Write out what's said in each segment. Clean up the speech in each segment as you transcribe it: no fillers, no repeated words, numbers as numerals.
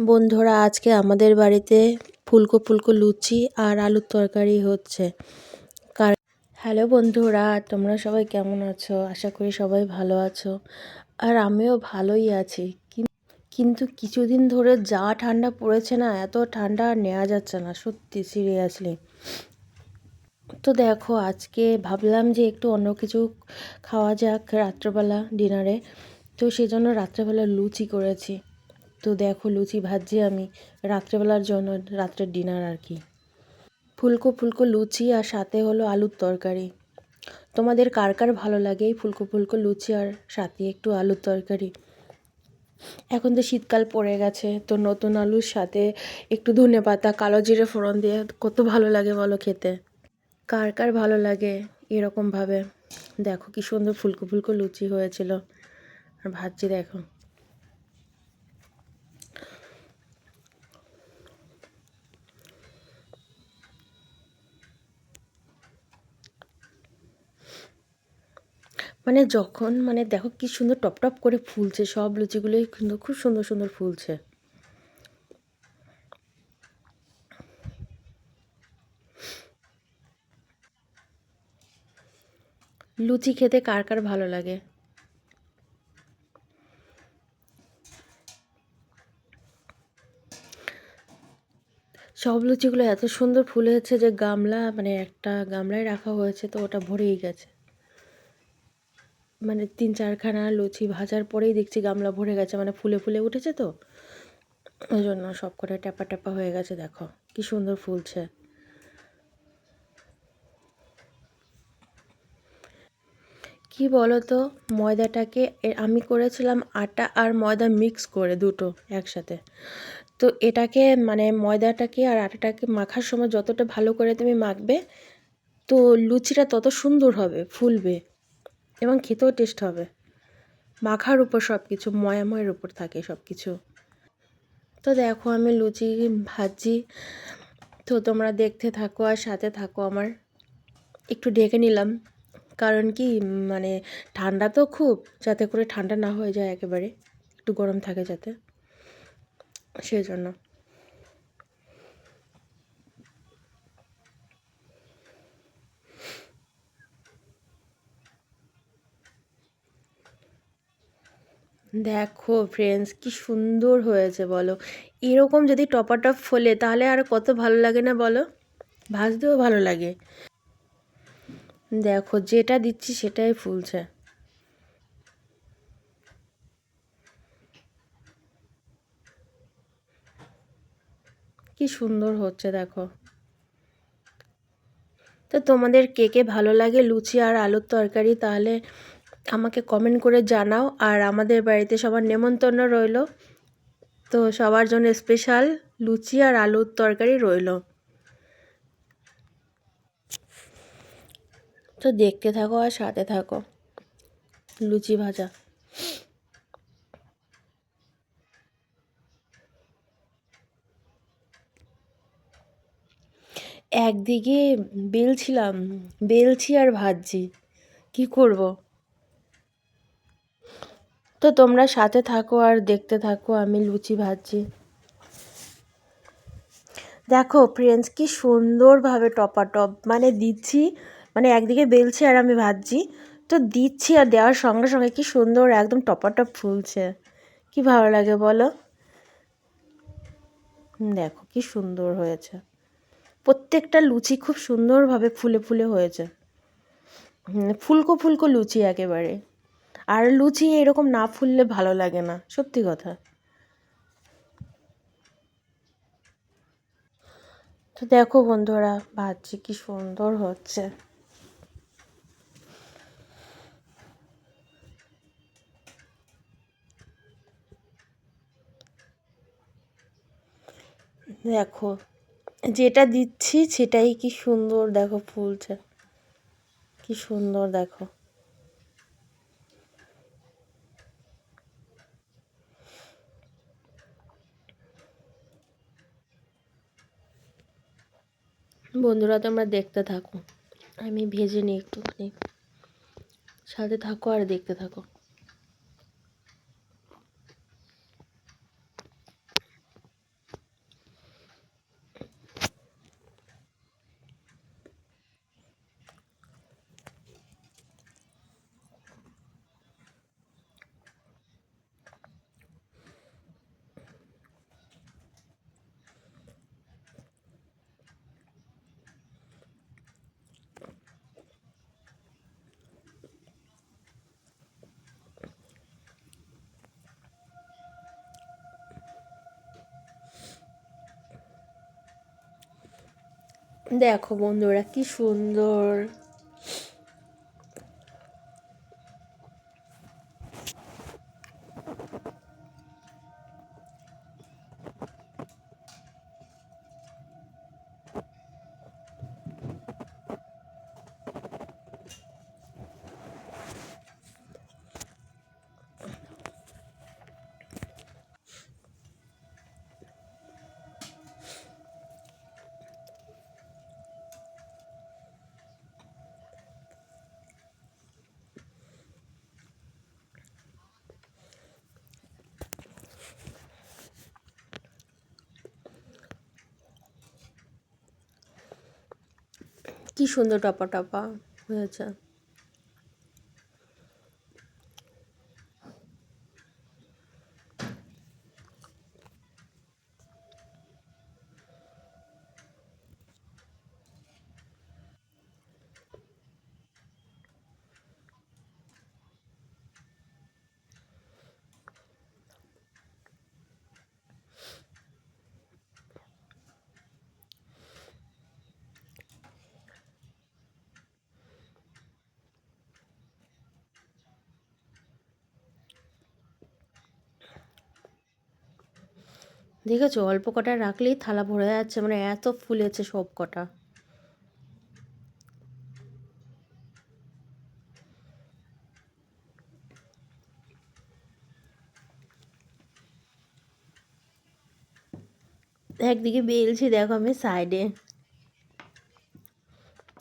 বন্ধুরা, আজকে আমাদের বাড়িতে ফুলকো ফুলকো লুচি আর আলুর তরকারি হচ্ছে। কার হ্যালো বন্ধুরা, তোমরা সবাই কেমন আছো? আশা করি সবাই ভালো আছো। আর আমিও ভালোই আছি। কিন্তু কিছুদিন ধরে যা ঠান্ডা পড়েছে না, এত ঠান্ডা আর নেওয়া যাচ্ছে না, সত্যি সিরিয়াসলি। তো দেখো, আজকে ভাবলাম যে একটু অন্য কিছু খাওয়া যাক রাত্রেবেলা ডিনারে। তো সেজন্য রাত্রেবেলা লুচি করেছি। তো দেখো, লুচি ভাজছি আমি রাত্রেবেলার জন্য, রাত্রের ডিনার আর কি। ফুলকো ফুলকো লুচি আর সাথে হলো আলুর তরকারি। তোমাদের কার কার ভালো লাগে এই ফুলকো ফুলকো লুচি আর সাথে একটু আলুর তরকারি? এখন তো শীতকাল পড়ে গেছে, তো নতুন আলুর সাথে একটু ধনেপাতা কালো জিরে ফোড়ন দিয়ে কত ভালো লাগে বলো খেতে। কার কার ভালো লাগে এরকমভাবে? দেখো কি সুন্দর ফুলকো ফুলকো লুচি হয়েছিল। আর ভাজছি দেখো। যখন দেখো কি সুন্দর টপ টপ করে ফুলছে, সব লুচিগুলোই কিন্তু খুব সুন্দর সুন্দর ফুলছে। লুচি খেতে কার কার ভালো লাগে? সব লুচিগুলো এত সুন্দর ফুলেছে যে গামলা, একটা গামলায় রাখা হয়েছে, তো ওটা ভরেই গেছে। 3-4খানা লুচি ভাজার পরেই দেখছি গামলা ভরে গেছে, ফুলে ফুলে উঠেছে তো ওই জন্য সব করে ট্যাপা ট্যাপা হয়ে গেছে। দেখো কি সুন্দর ফুলছে। কি বলো তো, ময়দাটাকে আমি করেছিলাম আটা আর ময়দা মিক্স করে দুটো একসাথে। তো এটাকে ময়দাটাকে আর আটাটাকে মাখার সময় যতটা ভালো করে তুমি মাখবে, তো লুচিটা তত সুন্দর হবে, ফুলবে এবং খেতেও টেস্ট হবে। মাখার উপর সব কিছু, ময়াময়ের উপর থাকে সব কিছু। তো দেখো আমি লুচি ভাজছি, তো তোমরা দেখতে থাকো আর সাথে থাকো আমার। একটু ঢেকে নিলাম, কারণ কি ঠান্ডা তো খুব, যাতে করে ঠান্ডা না হয়ে যায় একেবারে, একটু গরম থাকে যাতে, সেই জন্য। দেখো ফ্রেন্ডস, কি সুন্দর হয়েছে বলো। এরকম যদি টপাটপ ফোলে তাহলে আর কত ভালো লাগে না বলো, ভাজতেও ভালো লাগে। দেখো যেটা দিচ্ছি সেটাই ফুলছে। কি সুন্দর হচ্ছে দেখো। তো তোমাদের কে কে ভালো লাগে লুচি আর আলুর তরকারি, তাহলে আমাকে কমেন্ট করে জানাও। আর আমাদের বাড়িতে সবার নেমন্তন্ন রইল, তো সবার জন্য স্পেশাল লুচি আর আলুর তরকারি রইল। তো দেখতে থাকো আর সাথে থাকো। লুচি ভাজা একদিকে বেলছিলাম, বেলছি আর ভাজছি, কি করব। তো তোমরা সাথে থাকো আর দেখতে থাকো আমি লুচি ভাজছি। দেখো ফ্রেন্ডস, কি সুন্দরভাবে টপাটপ দিচ্ছি, একদিকে বেলছি আর আমি ভাজছি। তো দিচ্ছি আর দেওয়ার সঙ্গে সঙ্গে কি সুন্দর একদম টপাটপ ফুলছে, কি ভালো লাগে বলো। দেখো কি সুন্দর হয়েছে, প্রত্যেকটা লুচি খুব সুন্দরভাবে ফুলে ফুলে হয়েছে। ফুলকো ফুলকো লুচি একেবারে। আর লুচি এরকম না ফুললে ভালো লাগে না, সত্যি কথা। তো দেখো বন্ধুরা, ভাজছি কি সুন্দর হচ্ছে। দেখো যেটা দিচ্ছি সেটাই কি সুন্দর দেখো ফুলছে, কি সুন্দর দেখো। বন্ধুরা তোমরা দেখতে থাকো, আমি ভেজে নিই একটুখানি, সাথে থাকো আর দেখতে থাকো। দেখো বন্ধুরা কি সুন্দর। কি সুন্দর টপা টপা হয়েছে। দেখেছো অল্প কটা রাখলেই থালা ভরে যাচ্ছে, মানে এত ফুলেছে সব কটা। একদিকে বেলছি দেখো আমি সাইডে,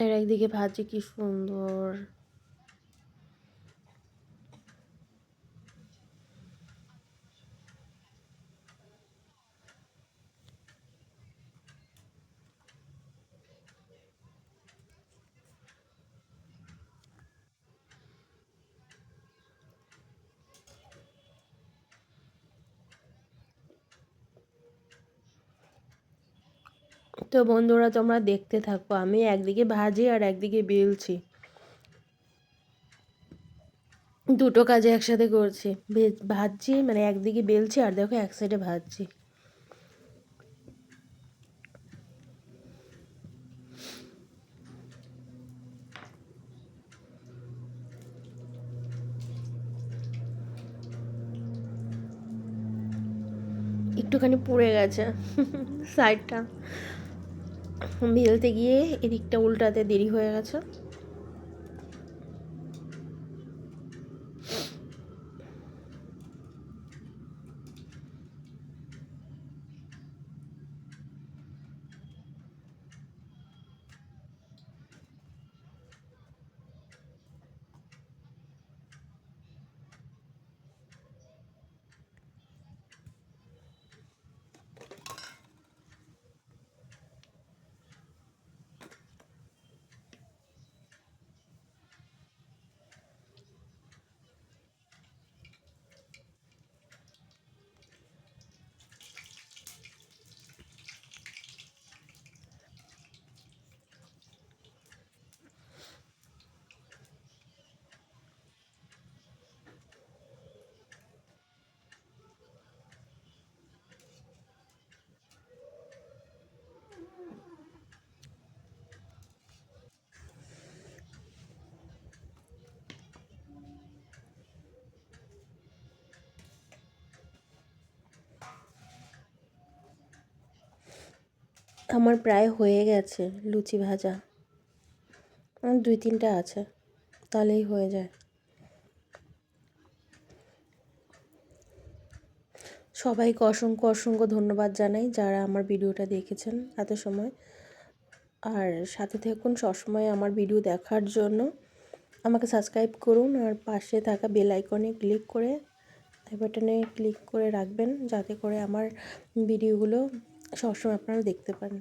আর একদিকে ভাজি, কি সুন্দর। তো বন্ধুরা তোমরা দেখতে থাকো, আমি একদিকে ভাজি আর একদিকে বেলছি, দুটো কাজে একসাথে করছি। ভাজছি মানে একদিকে বেলছি আর দেখো এক সাইডে ভাজছি। একটুখানি পুড়ে গেছে সাইডটা, বেলতে গিয়ে এদিকটা উল্টাতে দেরি হয়ে গেছে। আমার প্রায় হয়ে গেছে লুচি ভাজা, আর 2-3টা আছে, তাহলেই হয়ে যায়। সবাইকে অসংখ্য অসংখ্য ধন্যবাদ জানাই যারা আমার ভিডিওটা দেখেছেন এত সময়, আর সাথে থাকুন সবসময় আমার ভিডিও দেখার জন্য। আমাকে সাবস্ক্রাইব করুন আর পাশে থাকা বেল আইকনে ক্লিক করে, আই বাটনে ক্লিক করে রাখবেন, যাতে করে আমার ভিডিওগুলো সবসময় আপনারা দেখতে পান।